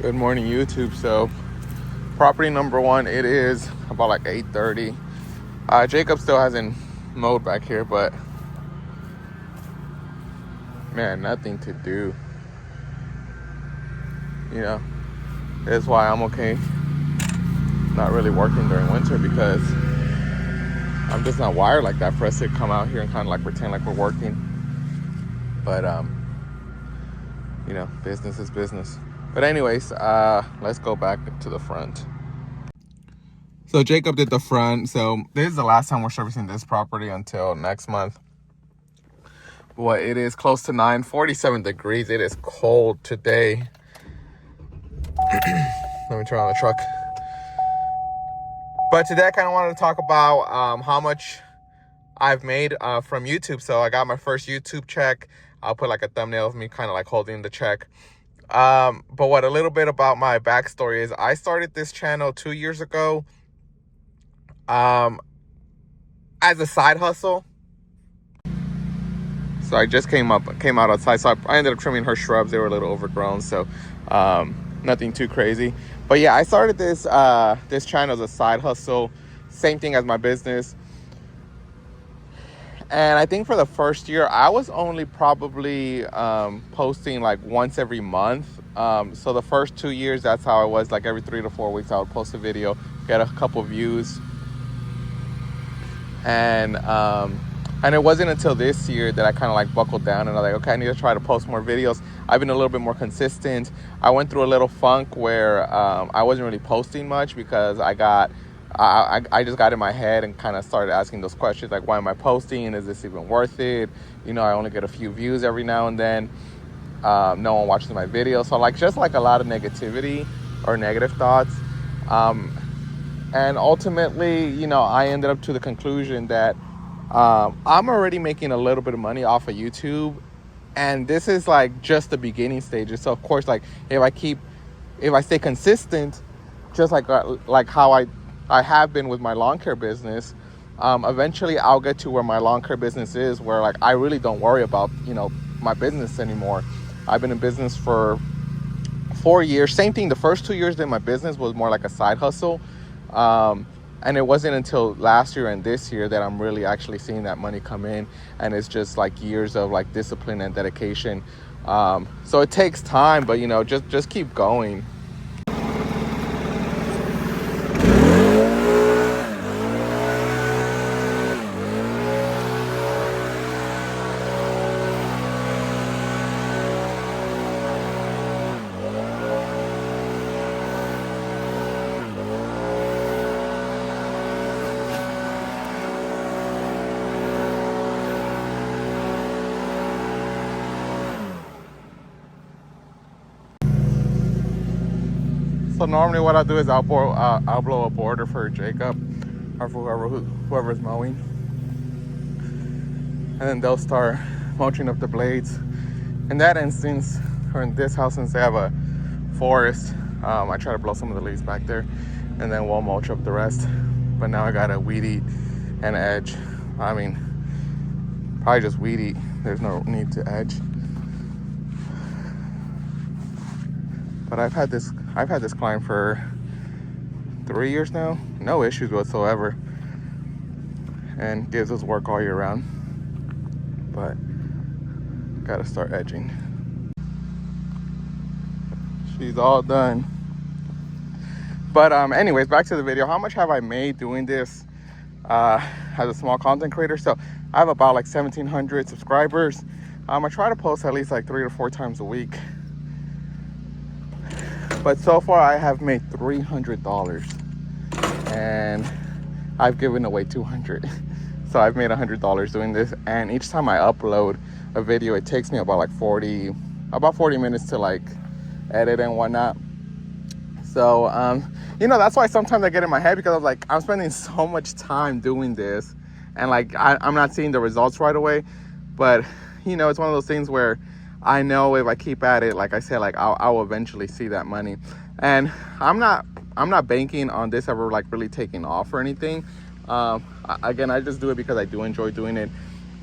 Good morning, YouTube. So, property number one, it is about like 8:30. Jacob still hasn't mowed back here, but man, nothing to do. You know, that's why I'm okay not really working during winter, because I'm just not wired like that for us to come out here and kind of like pretend like we're working. But business is business. But anyways, let's go back to the front. So Jacob did the front. So this is the last time we're servicing this property until next month. Well, it is close to 47 degrees. It is cold today. Let me turn on the truck. But today I kind of wanted to talk about how much I've made from YouTube. So I got my first YouTube check. I'll put like a thumbnail of me kind of like holding the check. But what a little bit about my backstory is, I started this channel 2 years ago as a side hustle. So I just came out outside. So I ended up trimming her shrubs. They were a little overgrown. So nothing too crazy. But yeah, I started this this channel as a side hustle. Same thing as my business. And I think for the first year, I was only probably posting like once every month. So the first 2 years, that's how I was. Like every 3 to 4 weeks, I would post a video, get a couple views. And it wasn't until this year that I kind of like buckled down and I'm like, okay, I need to try to post more videos. I've been a little bit more consistent. I went through a little funk where I wasn't really posting much because I just got in my head and kind of started asking those questions like, why am I posting? Is this even worth it? I only get a few views every now and then. No one watches my videos. So just a lot of negativity or negative thoughts. And ultimately, I ended up to the conclusion that I'm already making a little bit of money off of YouTube. And this is like just the beginning stages. So of course, if I stay consistent, just like how I have been with my lawn care business, eventually I'll get to where my lawn care business is, where like I really don't worry about, my business anymore. I've been in business for 4 years. Same thing. The first 2 years in my business was more like a side hustle. And it wasn't until last year and this year that I'm really actually seeing that money come in. And it's just like years of like discipline and dedication. So it takes time, but just keep going. So normally what I do is I'll blow a border for Jacob or for whoever's mowing, and then they'll start mulching up the blades. In that instance, or in this house, since they have a forest, I try to blow some of the leaves back there, and then we'll mulch up the rest. But now I gotta weed eat and edge. I mean, probably just weed eat. There's no need to edge. But I've had this client for 3 years now, no issues whatsoever, and gives us work all year round. But gotta start edging. She's all done. But anyways, back to the video. How much have I made doing this as a small content creator? So I have about like 1,700 subscribers. I try to post at least like 3 to 4 times a week. But so far I have made $300 and I've given away $200. So I've made $100 doing this. And each time I upload a video, it takes me about 40 minutes to like edit and whatnot. So, that's why sometimes I get in my head, because I'm spending so much time doing this and I'm not seeing the results right away. But, it's one of those things where I know if I keep at it, like I said, I'll eventually see that money. And I'm not banking on this ever really taking off or anything. Again, I just do it because I do enjoy doing it,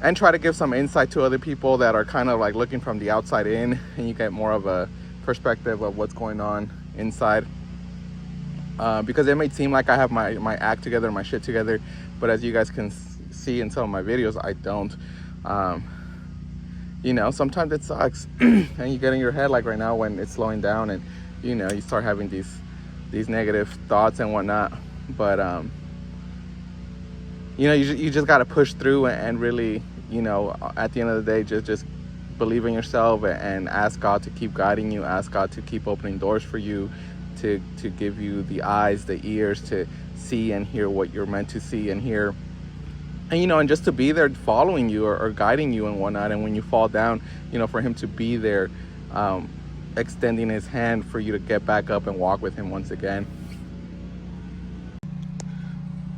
and try to give some insight to other people that are kind of looking from the outside in, and you get more of a perspective of what's going on inside. Because it may seem like I have my act together, my shit together, but as you guys can see in some of my videos, I don't. Sometimes it sucks, and you get in your head, like right now when it's slowing down, and you start having these negative thoughts and whatnot. But you just got to push through and really, at the end of the day, just believe in yourself and ask God to keep guiding you, ask God to keep opening doors for you, to give you the eyes, the ears to see and hear what you're meant to see and hear. And just to be there following you or guiding you and whatnot. And when you fall down, for him to be there, extending his hand for you to get back up and walk with him once again.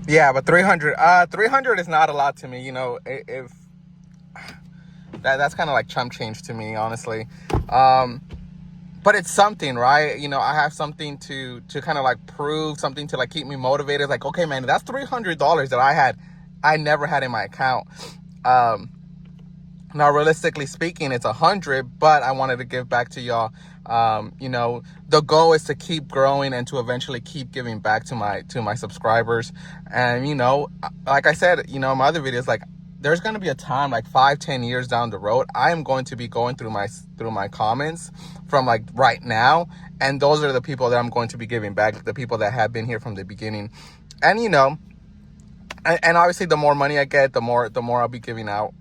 Yeah, but 300 is not a lot to me. If that's kind of like chump change to me, honestly. But it's something, right? I have something to kind of like prove, something to like keep me motivated. Like, okay, man, that's $300 that I never had in my account. Now, realistically speaking, it's 100, but I wanted to give back to y'all. The goal is to keep growing and to eventually keep giving back to my subscribers. And, like I said, in my other videos, like, there's going to be a time like 5-10 years down the road, I am going to be going through my comments from like right now. And those are the people that I'm going to be giving back, the people that have been here from the beginning. And, and obviously the more money I get, the more I'll be giving out.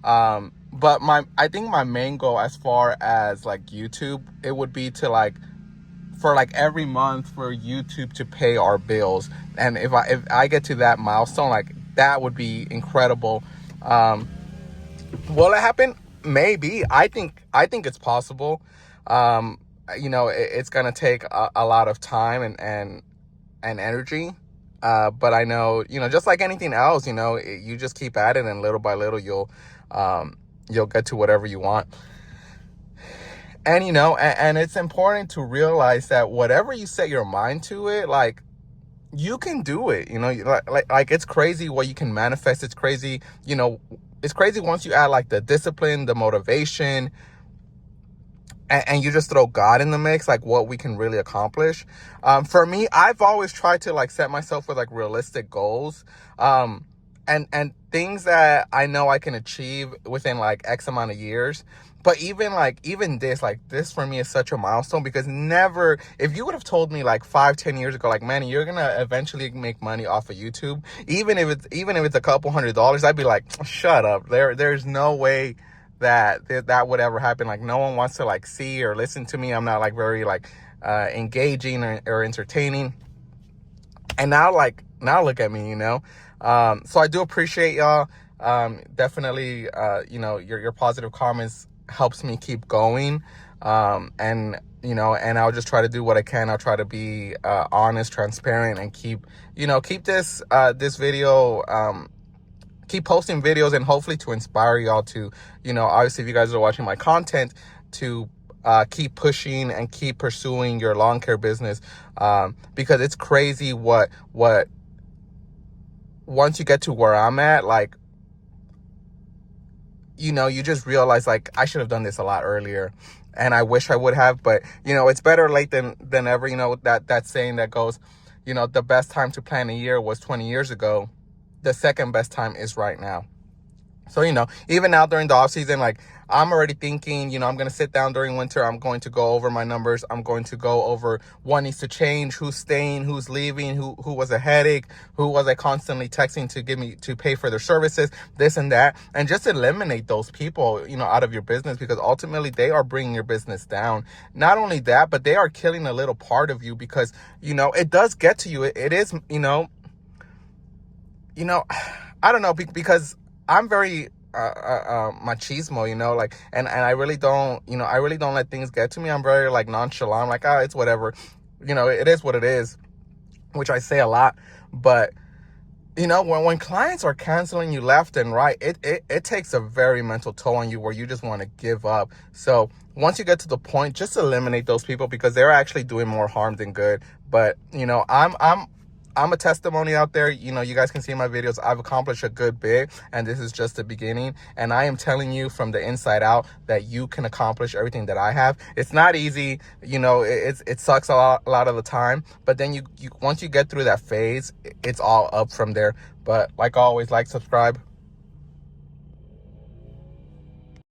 But I think my main goal as far as like YouTube, it would be to like, for like every month for YouTube to pay our bills. And if I get to that milestone, like that would be incredible. Will it happen? Maybe. I think it's possible. It's gonna take a lot of time and energy. But I know, just like anything else, you just keep at it, and little by little you'll get to whatever you want. And and it's important to realize that whatever you set your mind to it, like, you can do it. Like it's crazy what you can manifest. It's crazy, it's crazy once you add like the discipline, the motivation, and you just throw God in the mix, like what we can really accomplish. For me, I've always tried to like set myself with like realistic goals, and things that I know I can achieve within like X amount of years. But even this for me is such a milestone, because never, if you would have told me like 5-10 years ago, like, man, you're gonna eventually make money off of YouTube, even if it's a couple $100s, I'd be like, shut up. There's no way that would ever happen. Like, no one wants to like see or listen to me. I'm not like very like engaging or entertaining. And now look at me, so I do appreciate y'all. Definitely, your positive comments helps me keep going. And I'll just try to do what I can. I'll try to be honest, transparent, and keep this video, keep posting videos, and hopefully to inspire y'all to, obviously if you guys are watching my content, to keep pushing and keep pursuing your lawn care business, because it's crazy what once you get to where I'm at, like, you just realize, like, I should have done this a lot earlier, and I wish I would have. But it's better late than ever. That saying that goes, the best time to plan a year was 20 years ago. The second best time is right now. So, even now during the off season, like, I'm already thinking, I'm going to sit down during winter. I'm going to go over my numbers. I'm going to go over what needs to change, who's staying, who's leaving, who was a headache, who was I constantly texting to pay for their services, this and that. And just eliminate those people, out of your business, because ultimately they are bringing your business down. Not only that, but they are killing a little part of you, because, it does get to you. It is, I don't know, because I'm very machismo, like, and I really don't, let things get to me. I'm very like nonchalant, like, it's whatever, it is what it is, which I say a lot. But when clients are canceling you left and right, it takes a very mental toll on you, where you just want to give up. So once you get to the point, just eliminate those people, because they're actually doing more harm than good. But I'm a testimony out there. You know, you guys can see in my videos, I've accomplished a good bit, and this is just the beginning. And I am telling you from the inside out that you can accomplish everything that I have. It's not easy. You know, it sucks a lot of the time, but then you once you get through that phase, it's all up from there. But like always, like, subscribe.